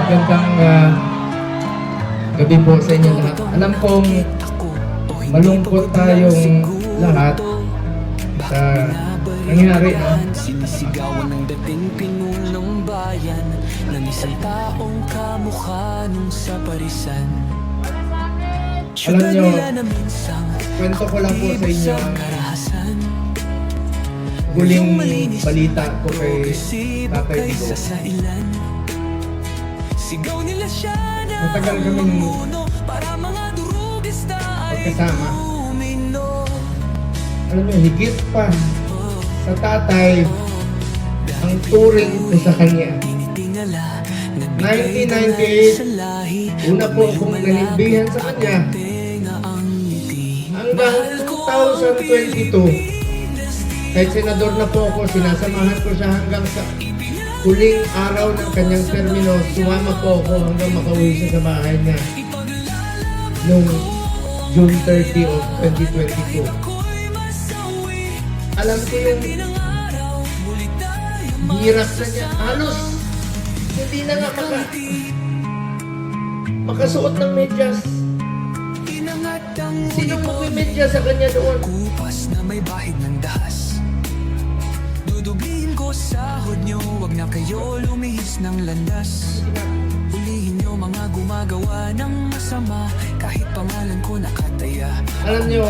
Magandang gabi po sa inyo lahat. Alam kong malungkot tayong lahat sa nangyari. Sinisigawan ng dating pinunong bayan ng isang taong kamukha nung sa parisan. Alam nyo, na minsang kwento ko lang po sa inyo ang karahasan. huling balita ko kay Tatay Digo. Sa ilan sigaw nila siya na Matagal kaming para mga durugis na ay magkasama. umino. Alam nyo, higit pa sa tatay ang turing ko sa kanya. 1998, una po akong nanimbihan sa kanya. Hanggang 2022, kahit senador na po ako, sinasamahan ko siya hanggang sa huling araw ng kanyang termino. Sumama po ako hanggang makauwi siya sa bahay niya noong June 30 of 2022. Alam ko yung hirap na niya. Halos hindi na nga makasuot ng medyas. Sino po may medyas sa kanya doon? Kupas na may bahid ng dahas. Dudugiin ko sahod nyo, wag na kayo lumihis ng landas. Ulihin nyo mga gumagawa ng masama, kahit pangalan ko nakataya. Alam nyo,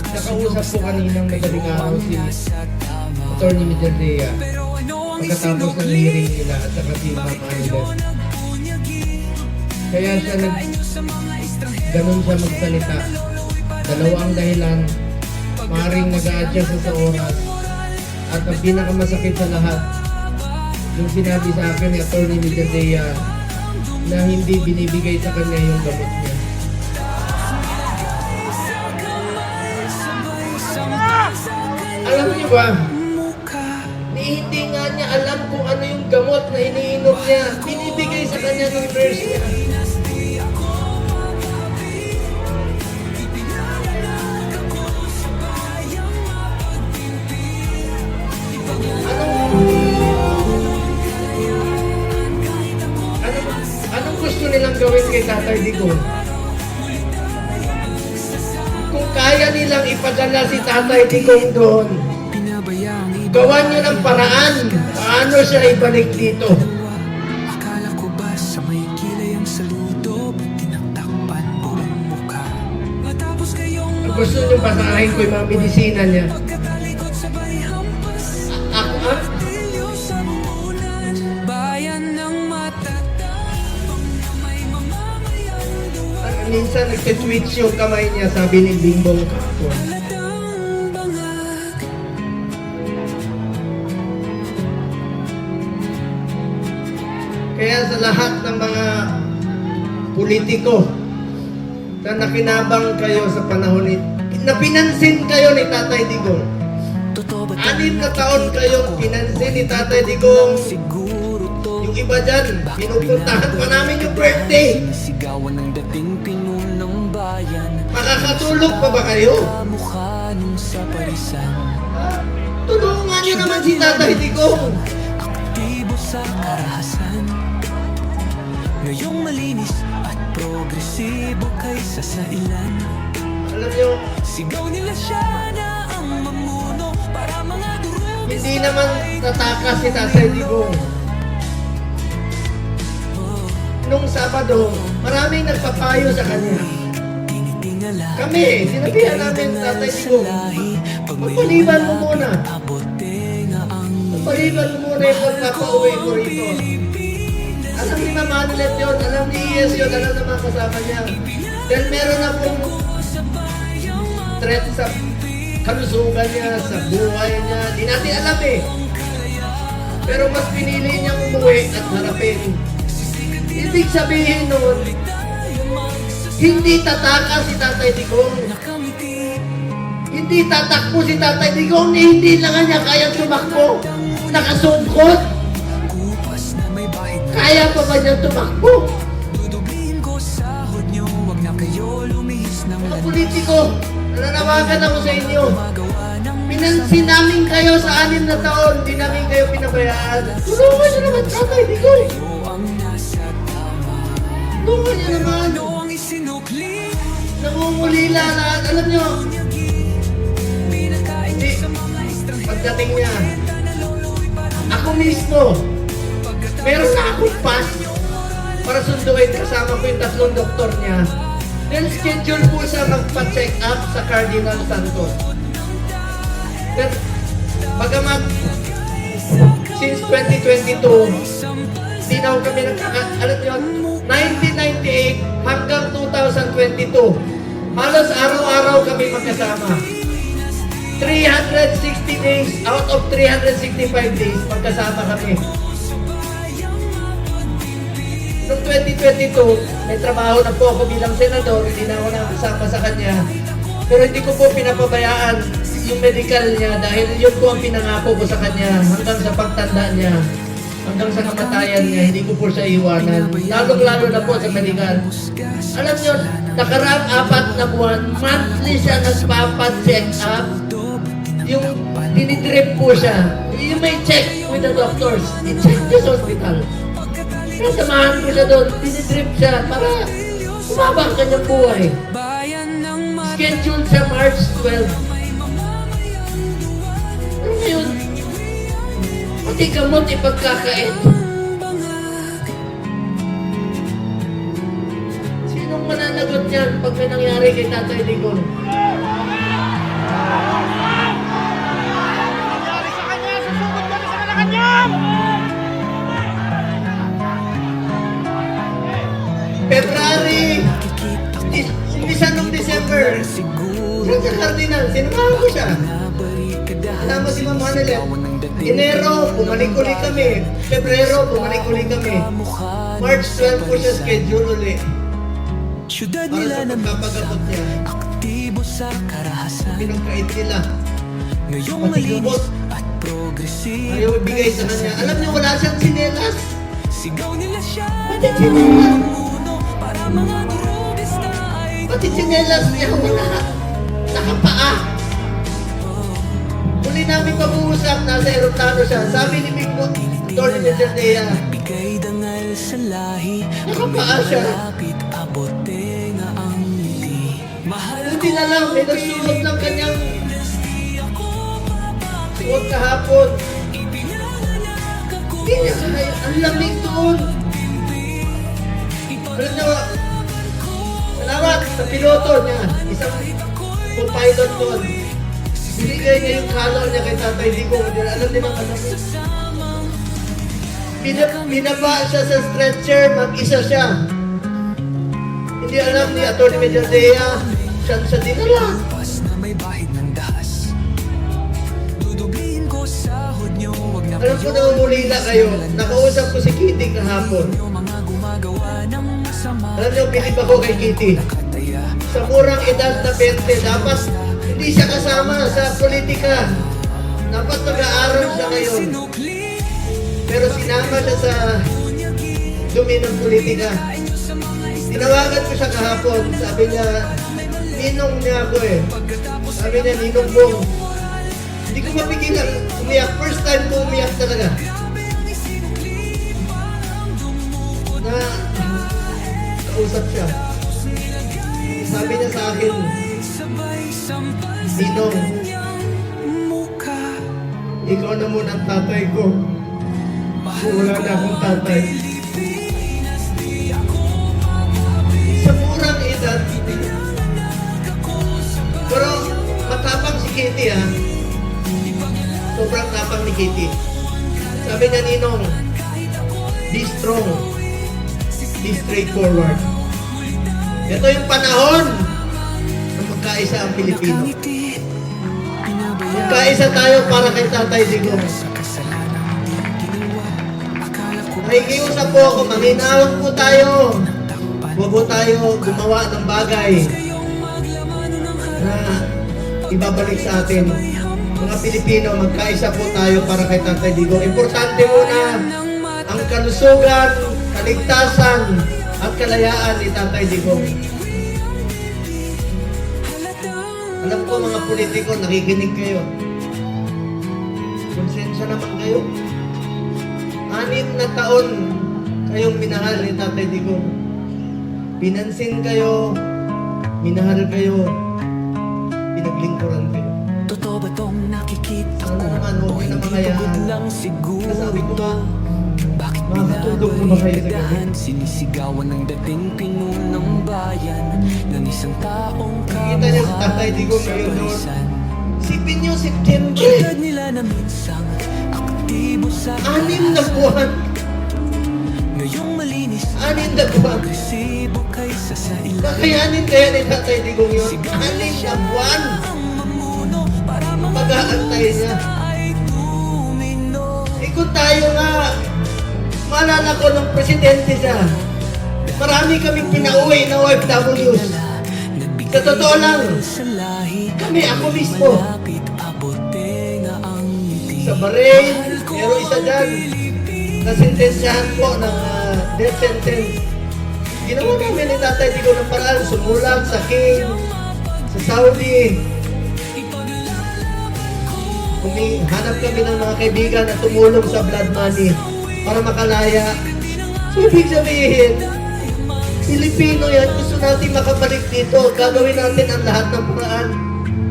nakausap po kaninang madaling araw si Atty. Medardea pagkatapos ng hearing nila at saka si Ma'am Aileen. Kaya siya ganun siya magsalita. Dalawa ang dahilan, maring nag-a-adjust sa oras. At ang pinakamasakit sa lahat, yung sinabi sa akin ni Atty. Medardea na hindi binibigay sa kanya yung gamot niya. Alam niyo ba, hindi nga niya alam kung ano yung gamot na iniinom niya. Binibigay sa kanya ng nurse niya. Anong gusto nilang gawin kay Tatay Digo? Kung kaya nilang ipadala si Tatay Digong doon, gawan niyo ng paraan paano siya ibalik dito. Akala ko ba sa may kilay ang saludo, tinaktakpan buong mukha. Matapos kayong Ang gusto niyo basahin ko yung mga medisina niya. pagkatalikod sabay hampas. Ako Dilyo sa bulan, bayan ng matatapang na may mamamayang duwa. minsan nagtitwitch yung kamay niya, sabi ni Bingbong kahapon. Halatang bangag. Kaya sa lahat ng mga politiko na nakinabang kayo sa panahon na pinansin kayo ni Tatay Digong. Totoo ba 6 na taon kayong pinansin ni Tatay Digong. siguro to? Yung iba dyan, pinupuntahan pa namin yung birthday. Sigawan ng dating pinunong bayan. Makakatulog pa ba kayo? Mukha nung sa parisan. Tulungan niyo naman si Tatay Digong. Aktibo sa karahasan. Ngayong malinis at progresibo kaysa sa ilan. Alam niyo, Sigaw nila siya na ang mamuno para mga durugis. hindi naman tatakas si Tatay Digong. Nung Sabado, maraming nagpapayo sa kanya. Tinitingala. Kami, sinabihan namin Tatay Digong, magpaliban mo muna. Magpaliban mo muna yung pagpapauwi mo rito. Alam ni Ma'am Adelet yun, alam ni Yes yun, alam ng mga kasama niya. Dahil meron na pong threat sa kalusugan niya, sa buhay niya. Di natin alam eh. Pero mas pinili niyang umuwi at harapin. Ibig sabihin nun, hindi tataka si Tatay Digong. Hindi tatakbo si Tatay Digong, hindi lang niya kaya tumakbo. Nakasungkot. Kaya pa ba niya tumakbo? Mga politiko, nananawagan ako sa inyo. Pinansin namin kayo sa 6 na taon, di namin kayo pinabayaan. Tulungan nyo naman Tatay Digong. mismo, meron na akong pass para sunduin kasama ko yung tatlong doktor niya. Then schedule po siya magpa-check up sa Cardinal Santos. Then, bagamat since 2022, hindi na kami alam niyo, 1998 hanggang 2022, halos araw-araw kami magkasama. 360 days out of 365 days magkasama kami. Noong 2022, may trabaho na po ako bilang senador, hindi na ako nakasama sa kanya. Pero hindi ko po pinapabayaan yung medical niya dahil yun po ang pinangako ko sa kanya hanggang sa pagtanda niya, hanggang sa kamatayan niya, hindi ko po siya iwanan. Lalong-lalo na po sa medical. Alam niyo, nakaraang 4 na buwan, monthly siya nagpapa-check up. Yung dinidrip po siya. You may check with the doctors. I-check this hospital. Kasamahan ko siya doon. Dinidrip siya para sumaba ang kanyang buhay. Schedule siya March 12. Pero ngayon, pati gamot ipagkakait. Sinong mananagot niyan pag may nangyari kay Tatay Digong? February, umpisa nung December, siya sa Cardinal, sinamahan ko siya. Kasama si Ma'am Hanelet. Enero, bumalik-uli kami. Pebrero, bumalik-uli kami. March 12 po siya schedule uli. Para sa pagpapagamot niya. Aktibo sa karahasan. Pinagkait nila. Ngayong Pati malinis gamot. at progressive. Ayaw ibigay sa kanya. Alam niyo, wala siyang sinelas. Sigaw nila siya. Pati sinelas. Para mga durugis na ay Pati sinelas niya wala. Nakapaa. Huli namin pag-uusap, nasa aeroplano siya. Sabi ni Migmo, Tony Medellea, bigay dangal sa lahi. nakapaa siya. Malapit abote nga ang ngiti. Mahal Hindi na lang, may nagsulot ng kanyang suot kahapon. Hindi niya kaya, ang lamig doon. Alam niyo, salamat sa piloto niya, isang pilot doon. Binigay niya yung color niya kay Tatay Digong. Alam niyo ang alam niya. Binaba siya sa stretcher, mag-isa siya. Hindi alam ni Atty. Medellea, siya dinala. pas na may bahid ng dahas. Dudublihin ko sahod niyo. Wag na Alam ko na umulila kayo. Nakausap ko si Kitty kahapon. niyo mga gumagawa ng masama. Alam niyo, bilib ako kay Kitty. Nakataya. Sa murang edad na 20, dapat hindi siya kasama sa politika. Dapat mag-aaral siya ngayon. Sinukli. Pero sinama siya sa dumi ng politika. Tinawagan ko siya kahapon. Sabi niya, ninong niya ako eh. Sabi niya, ninong Bong. Hindi ko mapigilan. Umiyak. First time ko umiyak talaga. Na kausap siya. Sabi niya sa akin, Ninong, ikaw na muna ang tatay ko. Wala na akong tatay. Sa murang edad, pero matapang si Kitty ha. Sobrang tapang ni Kitty. Sabi niya, Ninong, be strong. Be straightforward. Ito yung panahon na magkaisa ang Pilipino. Magkaisa tayo para kay Tatay Digong. Nakikiusap po ako, maninawag po tayo. Huwag po tayo gumawa ng bagay na ibabalik sa atin. Mga Pilipino, magkaisa po tayo para kay Tatay Digong. Importante muna ang kalusugan, kaligtasan, at kalayaan ni Tatay Digong. Alam ko mga politiko, nakikinig kayo. Konsensya naman kayo. 6 na taon kayong minahal ni Tatay Digong. Pinansin kayo, minahal kayo, pinaglingkuran kayo. Totoo ba tong nakikita ko? Sana naman, huwag O niyo na hindi mamaya. pagod lang siguro Sabi ko to? ba, Bakit makakatulog na ba kayo sa gabi? pinabalikan? Sinisigawan ng dating pinunang bayan ng isang taong Nakikita niyo si Tatay Digong sa ngayon noon. barisan. Sipin niyo, September. Tulad nila na minsang aktibo sa 6 na buwan. ngayong malinis 6 na buwan. agresibo kaysa sa ilan. Kakayanin kaya ni Tatay Digong yun? 6 na buwan. Ang mamuno para mga Mag-aantay niya. ay tumino. Eh kung tayo nga, maalala ko nung presidente siya, marami kaming pinauwi na OFWs. Sa totoo lang, kami, ako mismo, sa Bahrain, pero isa dyan, nasintensyahan po ng death sentence. Ginawa namin ni Tatay Digong ng paraan, sumulat sa King, sa Saudi. Hanap kami ng mga kaibigan na tumulong sa blood money para makalaya. So, ibig sabihin, Pilipino yan, gusto natin makabalik dito. Gagawin natin ang lahat ng paraan.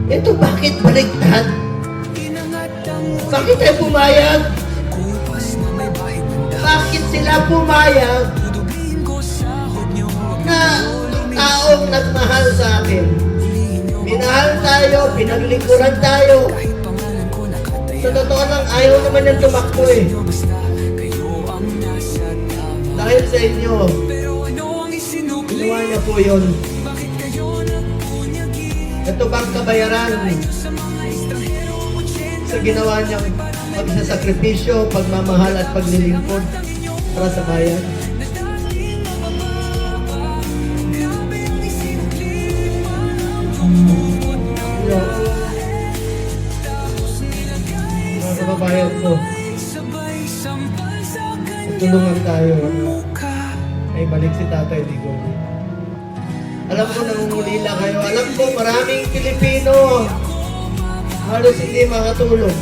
Ito, bakit baliktad? Bakit tayo pumayag? Bakit sila pumayag na taong nagmahal sa atin? Minahal tayo, pinaglingkuran tayo. Sa totoo lang, ayaw naman yan tumakbo eh. Dahil sa inyo, ginawa niya po yun. Ito bang kabayaran sa ginawa niyang pagsasakripisyo, pagmamahal at paglilingkod para sa bayan? Hello. Mga kababayan ko, tulungan tayo. Ay balik si Tatay Digong. Alam ko nangungulila kayo. Alam ko maraming Pilipino halos hindi makatulog.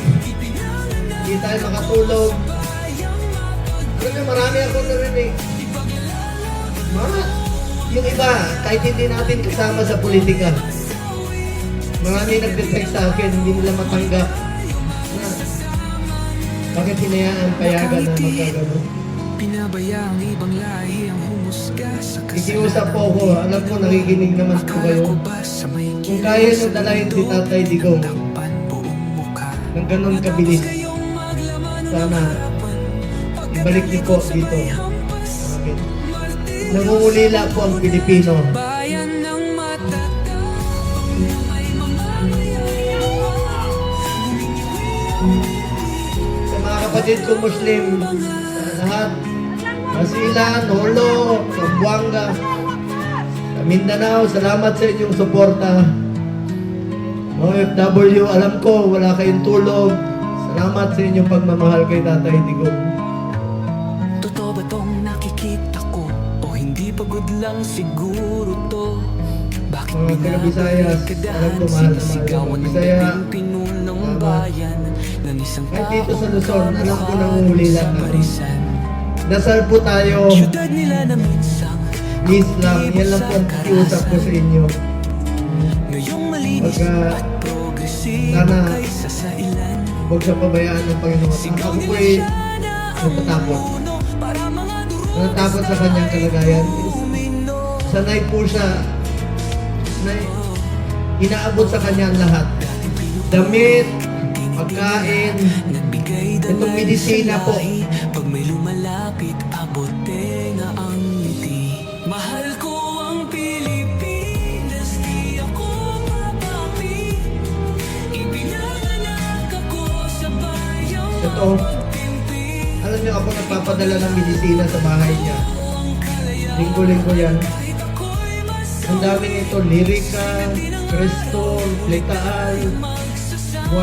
Hindi tayo makatulog. Alam niyo, marami ako narinig. Yung iba, kahit hindi natin kasama sa politika, marami nag-text sa akin, hindi nila matanggap na bakit hinayaan payagan na magkagano. Pinabaya ang ibang lahi ang humusga sa Ikiusap po ako, alam ko nakikinig naman po kayo. Kung kaya nyo dalahin si Tatay Digong ng ganun kabilis, sana ibalik niyo po dito. Okay. Nangungulila po ang Pilipino. Bayan ng matatag may Sa mga kapatid ko Muslim, sa lahat, Basilan, Holo, Zamboanga, sa Mindanao, salamat sa inyong suporta. OFW, alam ko, wala kayong tulog. Salamat sa inyong pagmamahal kay Tatay Digong. Totoo ba tong nakikita ko? O hindi pagod lang siguro to? Bakit Mga taga-Visayas, alam ko mahal na mahal sinisigawan ng ng Bisaya. dating pinunang bayan ng isang Kahit dito sa taong Luzon, alam ko kamukha nangungulila sa na. barisan. Dasal po tayo, Syudad nila na minsang please lang, yan lang po ang pakiusap ko sa inyo. ngayong malinis Pagka, at progresibo sana, kaysa sa ilan. huwag siya pabayaan ng Panginoon. Ako po ay natatakot. Natatakot sa kanyang kalagayan. Sanay po siya na inaabot sa kanya ang lahat. Damit, pagkain, itong medisina po. Pag may lumalapit, abote na ang ngiti. Mahal ko ang Pilipinas, di ako mapapi. Ipinanganak ako sa bayang Ito, alam niyo ako nagpapadala ng medisina sa bahay niya. Linggo-linggo yan. Ang dami nito, Lyrica, Crestol, Letaal, 1, 2,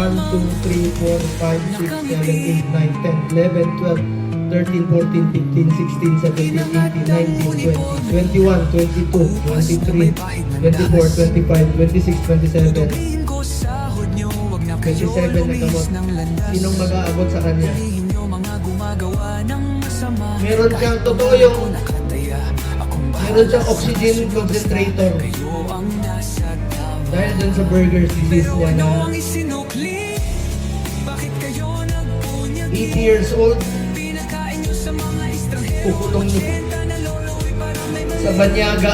3, 4, 5, 6, 7, 8, 9, 10, 11, 12, 13, 14, 15, 16, 17, 18, 19, 20, 21, 22, 23, 24, 25, 26, 27. 27 na gamot. Sinong mag-aabot sa kanya? Meron siyang, totoo yung, meron siyang oxygen concentrator. Dahil dun sa burger disease niya na 80 years old, kukulong niyo sa banyaga.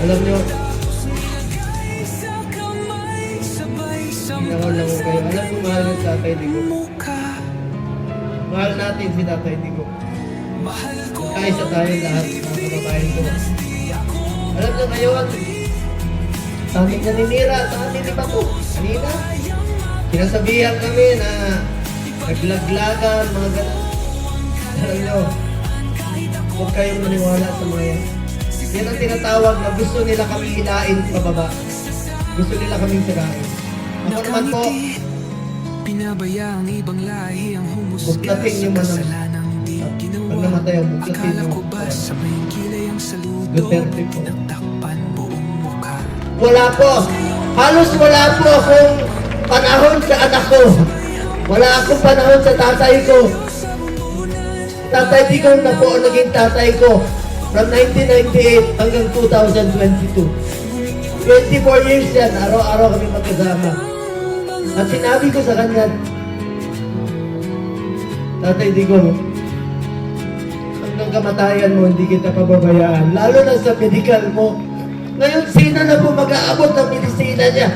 Alam nyo, ginawa lang ko kayo. Alam mo, mahal ng Tatay Digo. Mahal natin si Tatay Digo. Kaisa tayo lahat, mga kababayan ko. Alam nyo ngayon, sa aming naninira, sa amin ni Bato, kanina, sinasabihan kami na naglaglagan, mga gano'n. Alam nyo, huwag kayong maniwala sa mga yan. Yan ang tinatawag na gusto nila kami hilain pababa. Gusto nila kaming sirain. Ako naman po, pinabayang ibang lahi ang humusga buklatin sa yung manang. kasalanang di Pag ginawa. namatay ang buklatin Akala yung ko ba sa may kilay ang saludo, Duterte po. natakpan buong mukha. Wala po. Halos wala po akong panahon sa anak ko. Wala akong panahon sa tatay ko. Tatay Digo na po ang naging tatay ko. From 1998 hanggang 2022. 24 years yan. Araw-araw kami magkasama. At sinabi ko sa kanya, Tatay Digo, hanggang kamatayan mo, hindi kita pababayaan. Lalo na sa medical mo. Ngayon, sino na po mag-aabot ng medisina niya?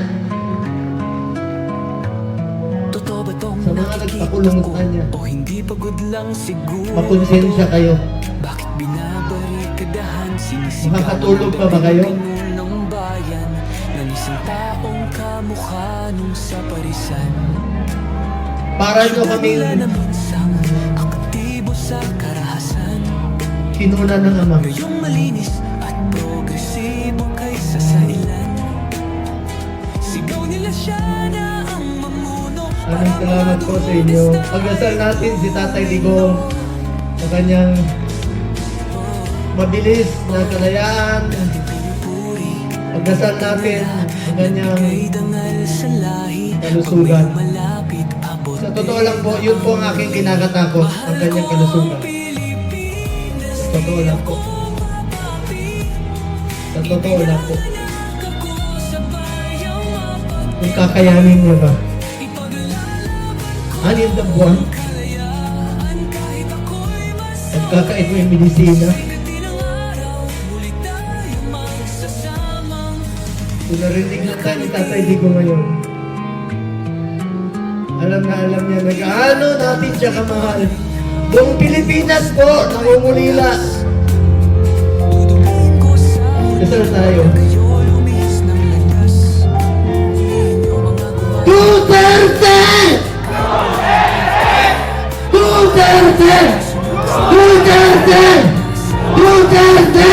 Totoo ba tong Sa mga nakikita nagpakulong ko? sa kanya. O hindi pagod lang siguro? Makonsensya kayo. Bakit binabarikadahan? Sinisigaw Makakatulog pa ba kayo? ng bayan ng isang taong kamukha nung sa parisan. Para nyo kaming Wala na minsang aktibo sa karahasan. kinuna ng ama. Ngayong malinis at progresibo kaysa sa ilan. Sigaw nila siya na ang mamuno. Maraming salamat po sa inyo. Pagdasal natin si Tatay Digong sa kanyang mabilis na kalayaan. Pagdasal natin sa kanyang Kay dangal sa lahi, kalusugan. malapit abot. Sa totoo lang po, yun po ang aking kinakatakot, ang kanyang kalusugan. Sa totoo lang po. Sa totoo lang po. Kung kakayanin niya ba? Anin na buwan? Pagkakait mo yung medisina? Kung narinig lang tayo ni Tatay Digo ngayon, alam niya, nag-ano natin siya kamahal. Buong Pilipinas po, nangungulila. Dudugin ko sa Dasal tayo. kayo lumihis ng landas. Inyong mga gumawa. Duterte! Duterte! Duterte! Duterte!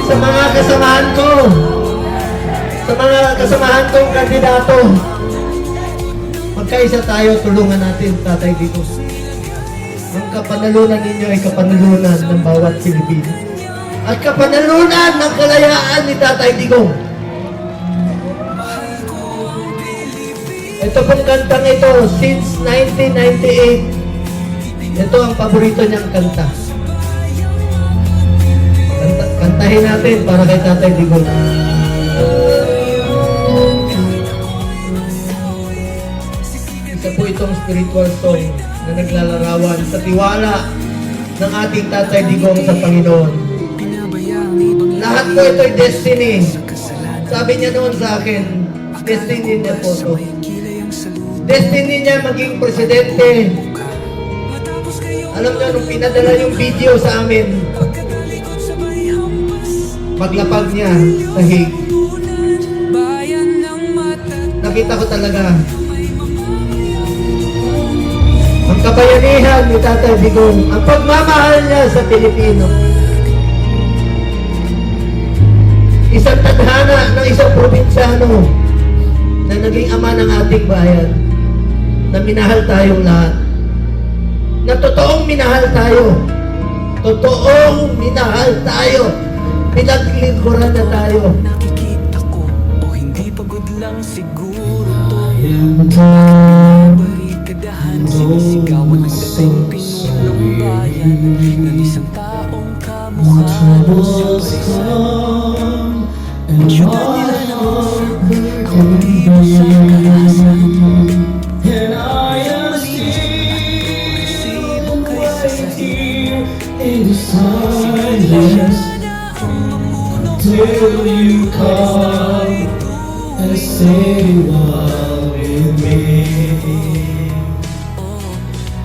Sa mga kasamahan ko, sa mga kasamahan kong kandidato, magkaisa tayo, tulungan natin, Tatay Digo. Ang kapanalunan ninyo ay kapanalunan ng bawat Pilipino. At kapanalunan ng kalayaan ni Tatay Digo. Ito pong kantang ito, since 1998, ito ang paborito niyang kanta. Kantahin natin para kay Tatay Digo. Isa po itong spiritual song na naglalarawan sa tiwala ng ating Tatay Digong sa Panginoon. Pinabayang ibang Lahat po ito'y destiny. kasalanan. Sabi niya noon sa akin, destiny niya po ito. May kilay ang saludo. Destiny niya maging presidente. Matapos kayo Alam niyo, nung pinadala yung video sa amin, pagkatalikod sabay hampas. paglapag niya sa Hague, Bayan ng mata. nakita ko talaga ang kabayanihan ni Tatay Digong, ang pagmamahal niya sa Pilipino. Isang tadhana ng isang probinsyano na naging ama ng ating bayan, na minahal tayong lahat, na totoong minahal tayo, totoong minahal tayo Pinaglingkuran na tayo. Nakikita ko o hindi pagod lang siguro to am Barikadahan, sinisigawan ng dating pinulong bayan Ng isang taong kamukha mo sa parisan Syudad nila naman, kaunti mo sa kalasan And I am Resibo kaysa sa iyo in the silence till you come and say one with me.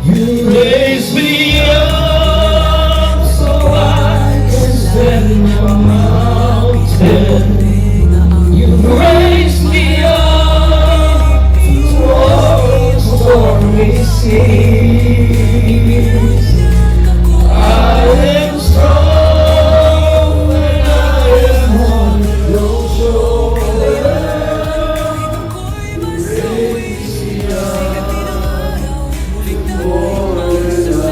You raise me up so I can stand your mountain. You raise me up through stormy seas. I am strong when I am on your shoulder. Raise me up to more than I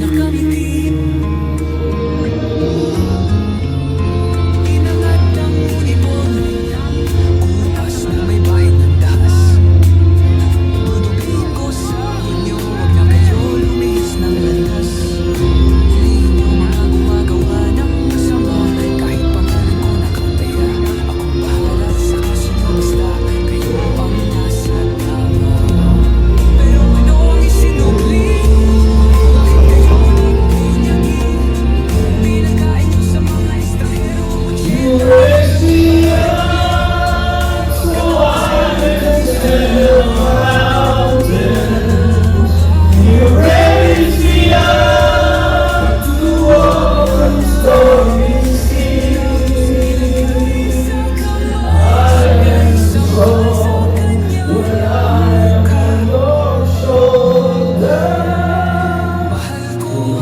can be. Inangat ang ibon Kupas na may bayan ng dahas Dudugin ko sa inyo Huwag na kayo lumihis ng landas Hindi nyo mga gumagawa ng masama Kahit pangalan ko nakataya Akong bahala sa kasunod Basta kayo ang nasa tama Pero ano ang isinubli Bakit kayo nagpunyagi Pinagkain nyo sa mga estranghero You raise me up so I can stand your mountains. You raise me up to walk on stormy seas. I am strong when I am on your shoulder.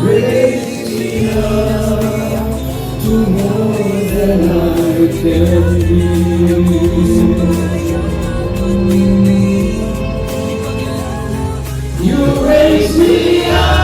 Raise me up to more than I can be. You raise me up.